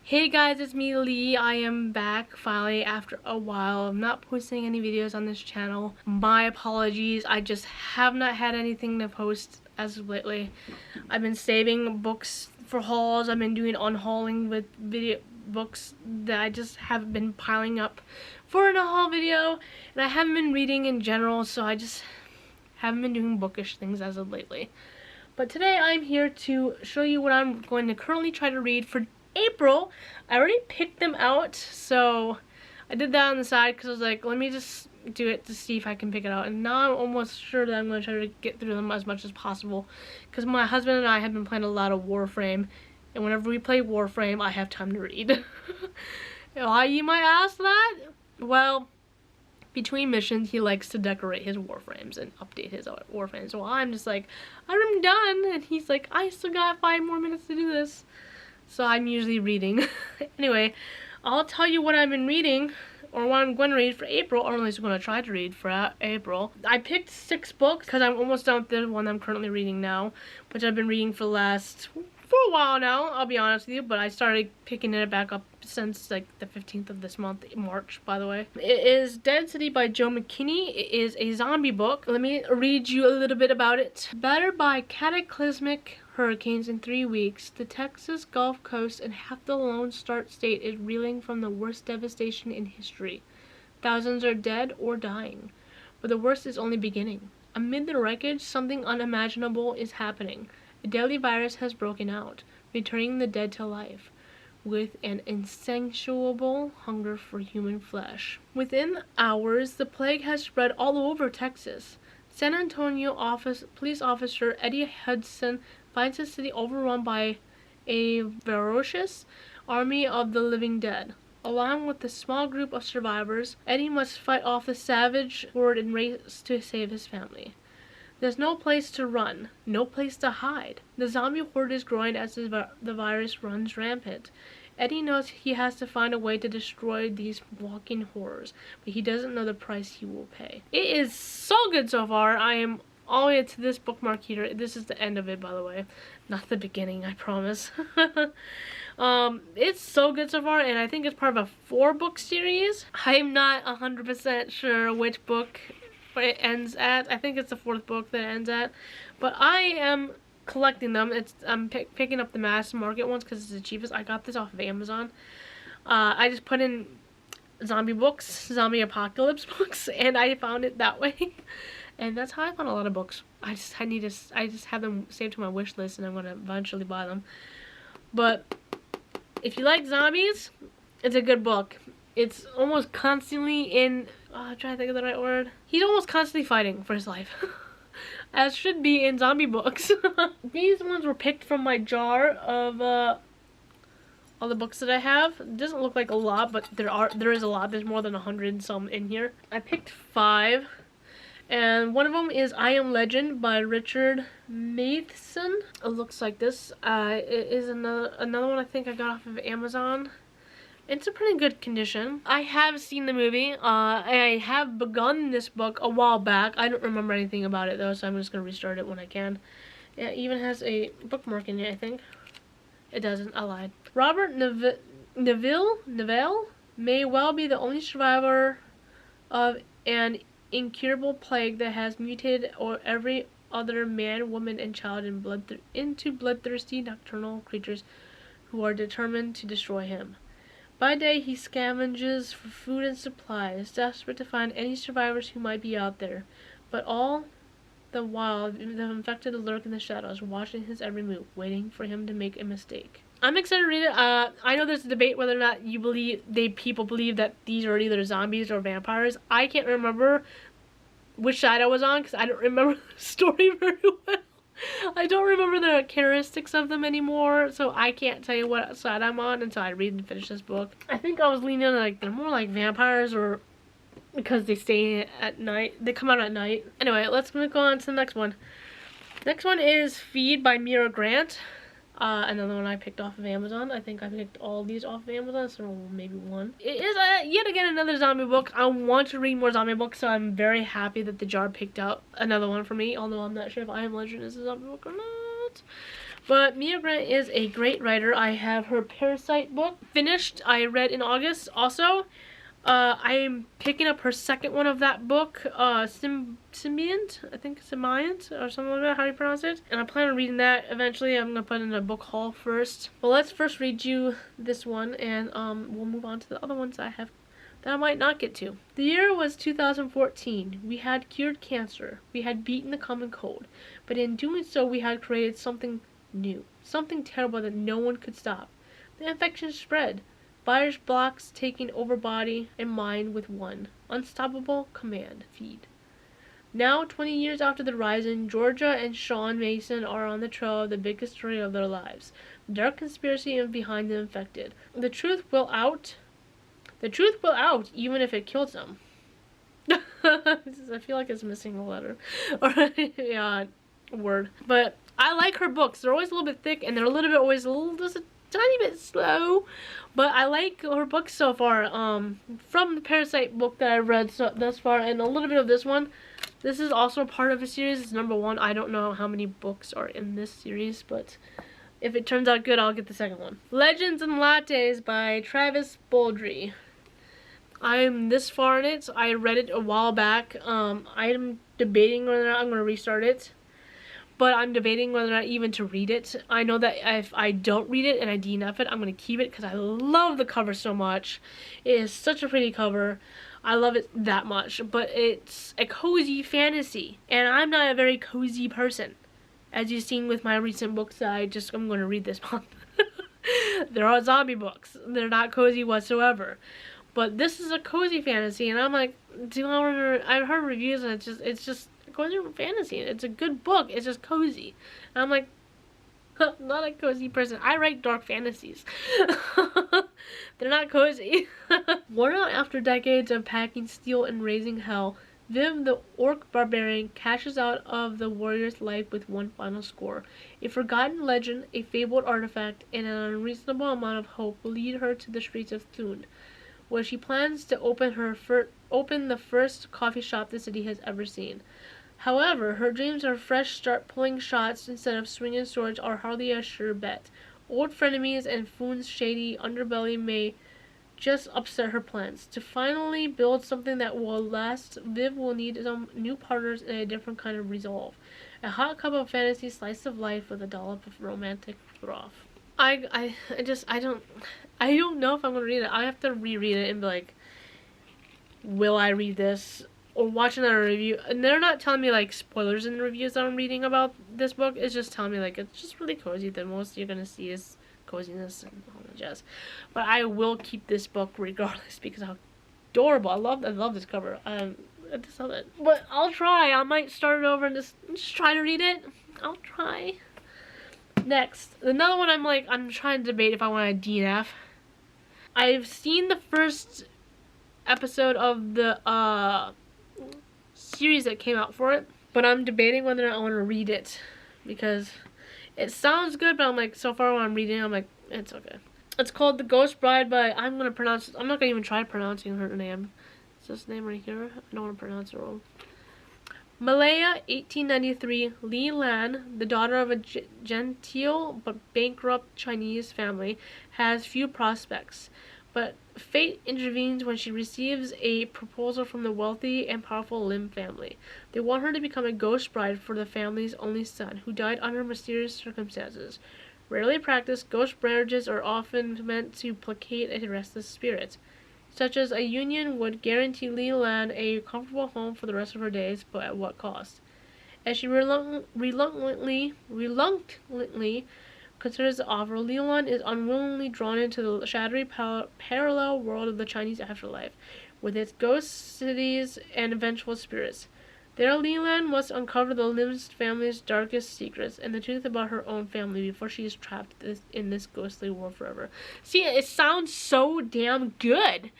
Hey guys, it's me, Lee. I am back finally after a while. I'm not posting any videos on this channel. My apologies. I just have not had anything to post as of lately. I've been saving books for hauls. I've been doing unhauling with video books that I just haven't been piling up for a haul video. And I haven't been reading in general, so I just haven't been doing bookish things as of lately. But today I'm here to show you what I'm going to currently try to read for April. I already picked them out, so I did that on the side because I was like, let me just do it to see if I can pick it out. And now I'm almost sure that I'm going to try to get through them as much as possible because my husband and I have been playing a lot of Warframe, and whenever we play Warframe, I have time to read. Why, you might ask that? Well, between missions, he likes to decorate his Warframes and update his Warframes. So I'm just like, I'm done, and he's like, I still got 5 more minutes to do this. So I'm usually reading. Anyway, I'll tell you what I've been reading, or what I'm going to read for April, or at least I'm going to try to read for April. I picked 6 books because I'm almost done with the one I'm currently reading now, which I've been reading for a while now, I'll be honest with you, but I started picking it back up since like the 15th of this month, March, by the way. It is Dead City by Joe McKinney. It is a zombie book. Let me read you a little bit about it. Battered by cataclysmic hurricanes in 3 weeks, the Texas Gulf Coast and half the Lone Star State is reeling from the worst devastation in history. Thousands are dead or dying, but the worst is only beginning. Amid the wreckage, something unimaginable is happening. A deadly virus has broken out, returning the dead to life, with an insatiable hunger for human flesh. Within hours, the plague has spread all over Texas. San Antonio police officer Eddie Hudson finds the city overrun by a ferocious army of the living dead. Along with a small group of survivors, Eddie must fight off the savage horde and race to save his family. There's no place to run, no place to hide. The zombie horde is growing as the virus runs rampant. Eddie knows he has to find a way to destroy these walking horrors, but he doesn't know the price he will pay. It is so good so far. I am all the way to this bookmark here. This is the end of it, by the way. Not the beginning, I promise. It's so good so far, and I think it's part of a 4-book series. I'm not 100% sure which book it ends at. I think it's the 4th book that it ends at, but I am collecting them. I'm picking up the mass market ones because it's the cheapest. I got this off of Amazon. I just put in zombie books, zombie apocalypse books, and I found it that way. And that's how I found a lot of books. I just have them saved to my wish list, and I'm gonna eventually buy them. But if you like zombies, it's a good book. It's almost constantly in, I'm trying to think of the right word. He's almost constantly fighting for his life. As should be in zombie books. These ones were picked from my jar of all the books that I have. It doesn't look like a lot, but there is a lot. There's more than 100 and some in here. I picked 5. And one of them is I Am Legend by Richard Matheson. It looks like this. It is another one I think I got off of Amazon. It's a pretty good condition. I have seen the movie. I have begun this book a while back. I don't remember anything about it though, so I'm just going to restart it when I can. It even has a bookmark in it, I think. It doesn't, I lied. Robert Neville may well be the only survivor of an incurable plague that has mutated every other man, woman, and child into bloodthirsty nocturnal creatures who are determined to destroy him. By day, he scavenges for food and supplies, desperate to find any survivors who might be out there. But all the while, the infected lurk in the shadows, watching his every move, waiting for him to make a mistake. I'm excited to read it. I know there's a debate whether or not people believe that these are either zombies or vampires. I can't remember which side I was on because I don't remember the story very well. I don't remember the characteristics of them anymore, so I can't tell you what side I'm on until I read and finish this book. I think I was leaning like they're more like vampires, or because they stay at night. They come out at night. Anyway, let's go on to the next one. Next one is Feed by Mira Grant. Another one I picked off of Amazon. I think I picked all these off of Amazon, so maybe one. It is yet again another zombie book. I want to read more zombie books, so I'm very happy that the jar picked out another one for me, although I'm not sure if I Am Legend is a zombie book or not. But Mia Grant is a great writer. I have her Parasite book finished. I read in August also. I'm picking up her second one of that book, Symbiont, I think Symbiont, or something like that, how do you pronounce it? And I plan on reading that eventually. I'm gonna put in a book haul first. But let's first read you this one, and we'll move on to the other ones I have that I might not get to. The year was 2014. We had cured cancer. We had beaten the common cold. But in doing so, we had created something new. Something terrible that no one could stop. The infection spread. Virus blocks taking over body and mind with one unstoppable command: feed. Now, 20 years after the rising, Georgia and Sean Mason are on the trail of the biggest story of their lives. The dark conspiracy behind the infected. The truth will out. The truth will out, even if it kills them. I feel like it's missing a letter. Or yeah, word. But I like her books. They're always a little bit thick, and they're a little bit always a little just a tiny bit slow. But I like her books so far. From the Parasite book that I read thus far, and a little bit of this one. This is also part of a series. It's number 1. I don't know how many books are in this series, but if it turns out good, I'll get the second one. Legends and Lattes by Travis Baldree. I'm this far in it. I read it a while back. I'm debating whether or not I'm going to restart it. But I'm debating whether or not even to read it. I know that if I don't read it and I DNF it, I'm going to keep it because I love the cover so much. It is such a pretty cover. I love it that much. But it's a cozy fantasy. And I'm not a very cozy person. As you've seen with my recent books that I'm going to read this month. They're all zombie books. They're not cozy whatsoever. But this is a cozy fantasy, and I'm like, I've heard reviews, and it's just a cozy fantasy. It's a good book. It's just cozy. And I'm like, not a cozy person. I write dark fantasies. They're not cozy. Worn out after decades of packing steel and raising hell, Viv, the orc barbarian, cashes out of the warrior's life with one final score. A forgotten legend, a fabled artifact, and an unreasonable amount of hope will lead her to the streets of Thune, where she plans to open the first coffee shop the city has ever seen. However, her dreams of a fresh start pulling shots instead of swinging swords are hardly a sure bet. Old frenemies and Thune's shady underbelly may just upset her plans. To finally build something that will last, Viv will need some new partners and a different kind of resolve. A hot cup of fantasy slice of life with a dollop of romantic froth. I don't know if I'm gonna read it. I have to reread it and be like, will I read this or watch another review? And they're not telling me like spoilers in the reviews that I'm reading about this book. It's just telling me like it's just really cozy. The most you're gonna see is coziness and all that jazz. But I will keep this book regardless because how adorable. I love this cover. I just love it. But I'll try. I might start it over and just try to read it. I'll try. Next, another one I'm trying to debate if I want to DNF. I've seen the first episode of the series that came out for it, but I'm debating whether or not I want to read it because it sounds good, but I'm like, so far when I'm reading it, I'm like, it's okay. It's called The Ghost Bride by, I'm not going to even try pronouncing her name. It's this name right here. I don't want to pronounce it wrong. Malaya, 1893, Li Lan, the daughter of a genteel but bankrupt Chinese family, has few prospects. But fate intervenes when she receives a proposal from the wealthy and powerful Lim family. They want her to become a ghost bride for the family's only son, who died under mysterious circumstances. Rarely practiced, ghost marriages are often meant to placate a restless spirit. Such as a union would guarantee Li Lan a comfortable home for the rest of her days, but at what cost? As she reluctantly considers the offer, Li Lan is unwillingly drawn into the shadowy parallel world of the Chinese afterlife, with its ghosts, cities, and eventual spirits. There, Li Lan must uncover the Lim family's darkest secrets and the truth about her own family before she is trapped in this ghostly world forever. See, it sounds so damn good.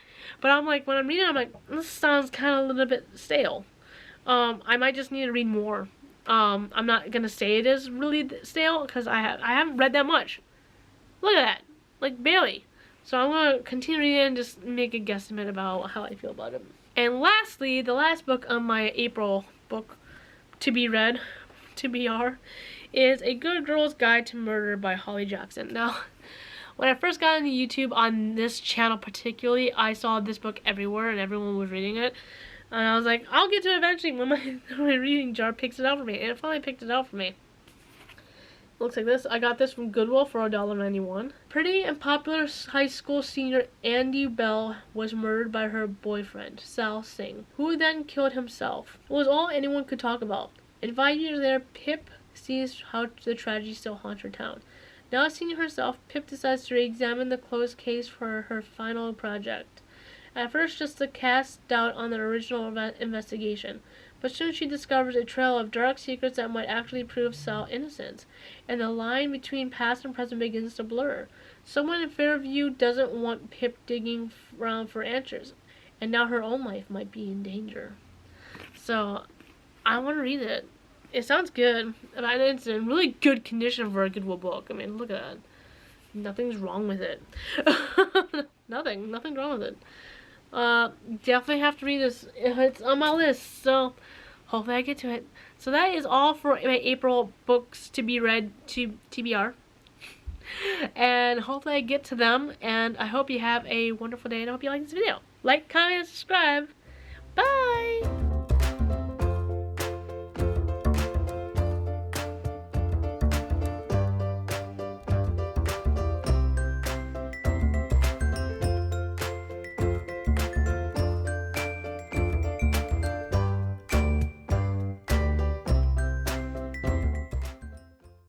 But I'm like, when I'm reading it, I'm like, this sounds kind of a little bit stale. I might just need to read more. I'm not going to say it is really stale because I haven't read that much. Look at that. Like, barely. So I'm going to continue reading and just make a guesstimate about how I feel about it. And lastly, the last book on my April book to be read TBR is A Good Girl's Guide to Murder by Holly Jackson. Now, when I first got into YouTube on this channel particularly, I saw this book everywhere and everyone was reading it. And I was like, I'll get to it eventually when my reading jar picks it out for me. And it finally picked it out for me. Looks like this. I got this from Goodwill for $1.91. Pretty and popular high school senior Andy Bell was murdered by her boyfriend, Sal Singh, who then killed himself. It was all anyone could talk about. And 5 years later, Pip sees how the tragedy still haunts her town. Now a senior herself, Pip decides to re-examine the closed case for her final project. At first just to cast doubt on the original investigation, but soon she discovers a trail of dark secrets that might actually prove Sal innocent, and the line between past and present begins to blur. Someone in Fairview doesn't want Pip digging around for answers, and now her own life might be in danger. So, I want to read it. It sounds good, and it's in really good condition for a Goodwill book. I mean, look at that. Nothing's wrong with it. Nothing's wrong with it. Definitely have to read this. It's on my list, so hopefully I get to it. So that is all for my April books to be read to TBR. And hopefully I get to them, and I hope you have a wonderful day, and I hope you like this video. Like, comment, and subscribe. Bye!